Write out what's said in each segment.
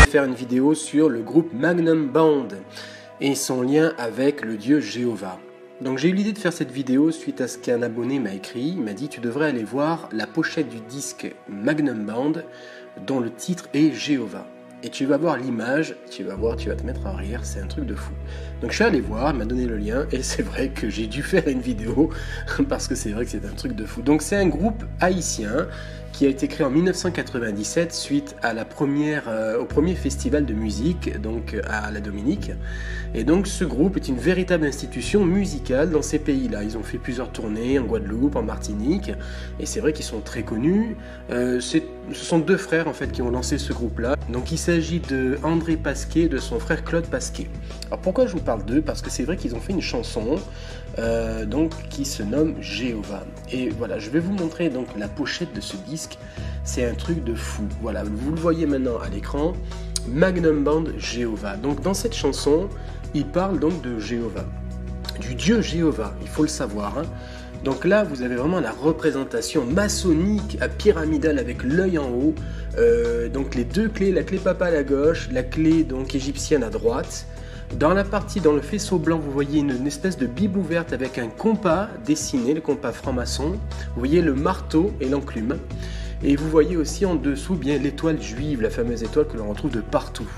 faire une vidéo sur le groupe Magnum Band et son lien avec le Dieu Jéhovah. Donc j'ai eu l'idée de faire cette vidéo suite à ce qu'un abonné m'a écrit. Il m'a dit tu devrais aller voir la pochette du disque Magnum Band dont le titre est Jéhovah. Et tu vas voir l'image, tu vas te mettre en rire, c'est un truc de fou. Donc je suis allé voir, il m'a donné le lien, et c'est vrai que j'ai dû faire une vidéo, parce que c'est vrai que c'est un truc de fou. Donc c'est un groupe haïtien, qui a été créé en 1997, suite à au premier festival de musique, donc à la Dominique. Et donc ce groupe est une véritable institution musicale dans ces pays-là. Ils ont fait plusieurs tournées en Guadeloupe, en Martinique, et c'est vrai qu'ils sont très connus. Ce sont deux frères en fait qui ont lancé ce groupe-là. Donc il s'agit de André Pasquet et de son frère Claude Pasquet. Alors pourquoi je vous parle d'eux? Parce que c'est vrai qu'ils ont fait une chanson donc qui se nomme Jéhovah. Et voilà, je vais vous montrer donc la pochette de ce disque. C'est un truc de fou. Voilà, vous le voyez maintenant à l'écran. Magnum Band Jéhovah. Donc dans cette chanson, il parle donc de Jéhovah, du Dieu Jéhovah. Il faut le savoir. Hein. Donc là, vous avez vraiment la représentation maçonnique à pyramidale avec l'œil en haut. Donc les deux clés, la clé papale à gauche, la clé donc égyptienne à droite. Dans le faisceau blanc, vous voyez une espèce de Bible ouverte avec un compas dessiné, le compas franc-maçon. Vous voyez le marteau et l'enclume. Et vous voyez aussi en dessous bien l'étoile juive, la fameuse étoile que l'on retrouve de partout.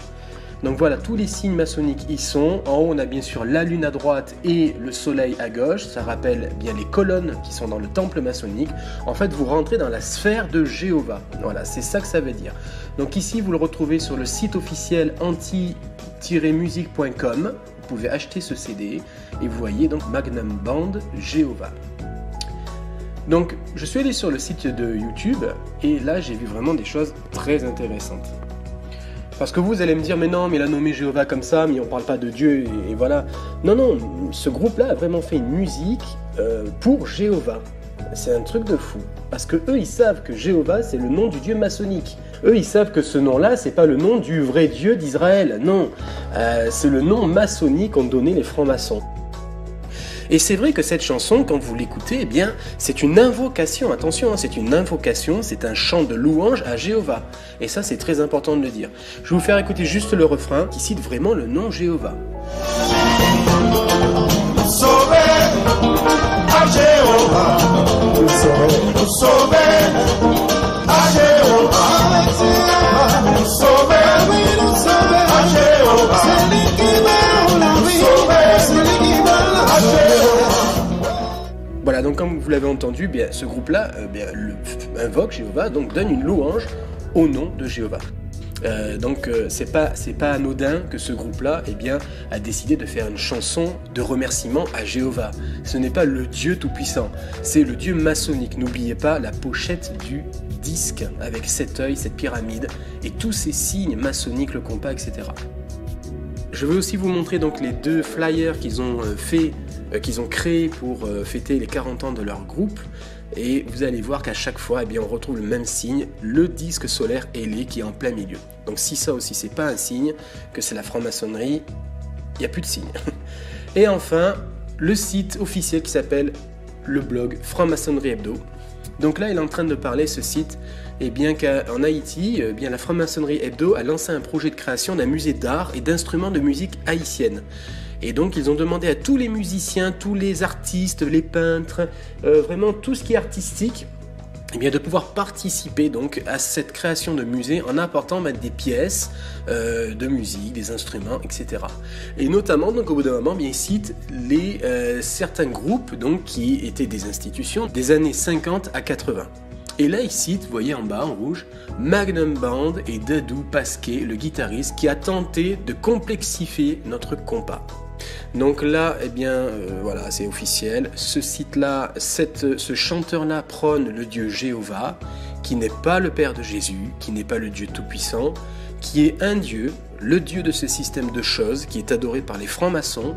Donc voilà, tous les signes maçonniques y sont. En haut, on a bien sûr la lune à droite et le soleil à gauche. Ça rappelle bien les colonnes qui sont dans le temple maçonnique. En fait, vous rentrez dans la sphère de Jéhovah. Voilà, c'est ça que ça veut dire. Donc ici, vous le retrouvez sur le site officiel anti-musique.com. Vous pouvez acheter ce CD et vous voyez donc Magnum Band Jéhovah. Donc, je suis allé sur le site de YouTube et là, j'ai vu vraiment des choses très intéressantes. Parce que vous allez me dire, mais non, mais il a nommé Jéhovah comme ça, mais on parle pas de Dieu, et voilà. Non, non, ce groupe-là a vraiment fait une musique pour Jéhovah. C'est un truc de fou. Parce que eux, ils savent que Jéhovah, c'est le nom du Dieu maçonnique. Eux, ils savent que ce nom-là, c'est pas le nom du vrai Dieu d'Israël. Non, c'est le nom maçonnique qu'ont donné les francs-maçons. Et c'est vrai que cette chanson, quand vous l'écoutez, eh bien, c'est une invocation, attention, hein, c'est une invocation, c'est un chant de louange à Jéhovah. Et ça, c'est très important de le dire. Je vais vous faire écouter juste le refrain qui cite vraiment le nom Jéhovah. Sauver à Jéhovah, sauver à Jéhovah, sauver à Jéhovah, Voilà, donc comme vous l'avez entendu, bien, ce groupe-là invoque Jéhovah, donc donne une louange au nom de Jéhovah. C'est pas anodin que ce groupe-là a décidé de faire une chanson de remerciement à Jéhovah. Ce n'est pas le Dieu tout-puissant, c'est le Dieu maçonnique. N'oubliez pas la pochette du disque avec 7 œils, cette pyramide et tous ces signes maçonniques, le compas, etc. Je veux aussi vous montrer donc les deux flyers qu'ils ont créés pour fêter les 40 ans de leur groupe. Et vous allez voir qu'à chaque fois, on retrouve le même signe, le disque solaire ailé qui est en plein milieu. Donc si ça aussi, c'est pas un signe que c'est la franc-maçonnerie, il n'y a plus de signe. Et enfin, le site officiel qui s'appelle le blog Franc-Maçonnerie Hebdo. Donc là, il est en train de parler, ce site, qu'en Haïti, la Franc-Maçonnerie Hebdo a lancé un projet de création d'un musée d'art et d'instruments de musique haïtienne. Et donc ils ont demandé à tous les musiciens, tous les artistes, les peintres, vraiment tout ce qui est artistique, de pouvoir participer donc à cette création de musée en apportant des pièces de musique, des instruments, etc. Et notamment, donc au bout d'un moment, ils citent certains groupes donc, qui étaient des institutions des années 50 à 80. Et là, ils citent, vous voyez en bas en rouge, Magnum Band et Dadou Pasquet, le guitariste, qui a tenté de complexifier notre compas. Donc là, voilà, c'est officiel. Ce site-là, ce chanteur-là prône le Dieu Jéhovah, qui n'est pas le Père de Jésus, qui n'est pas le Dieu Tout-Puissant, qui est un Dieu, le Dieu de ce système de choses, qui est adoré par les francs-maçons.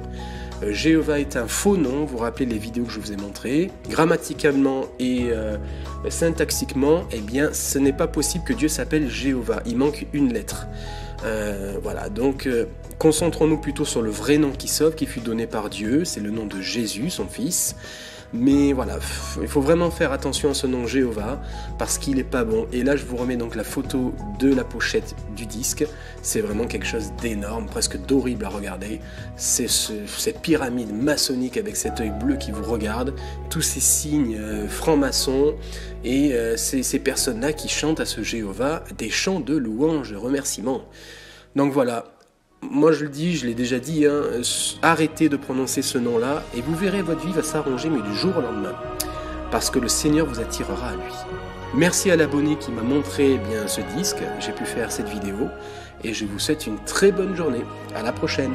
Jéhovah est un faux nom, vous vous rappelez les vidéos que je vous ai montrées. Grammaticalement et syntaxiquement, ce n'est pas possible que Dieu s'appelle Jéhovah, il manque une lettre. Voilà, donc concentrons-nous plutôt sur le vrai nom qui sauve, qui fut donné par Dieu, c'est le nom de Jésus, son fils. Mais voilà, il faut vraiment faire attention à ce nom Jéhovah, parce qu'il est pas bon. Et là, je vous remets donc la photo de la pochette du disque. C'est vraiment quelque chose d'énorme, presque d'horrible à regarder. C'est cette pyramide maçonnique avec cet œil bleu qui vous regarde, tous ces signes francs-maçons, et ces personnes-là qui chantent à ce Jéhovah des chants de louange, de remerciement. Donc voilà. Moi je le dis, je l'ai déjà dit, hein, arrêtez de prononcer ce nom-là et vous verrez votre vie va s'arranger mais du jour au lendemain. Parce que le Seigneur vous attirera à lui. Merci à l'abonné qui m'a montré bien ce disque, j'ai pu faire cette vidéo et je vous souhaite une très bonne journée. À la prochaine.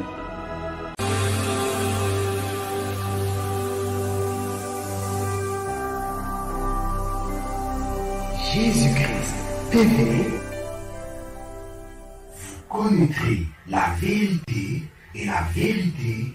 Jésus-Christ TV. Connaîtrez la vérité et la vérité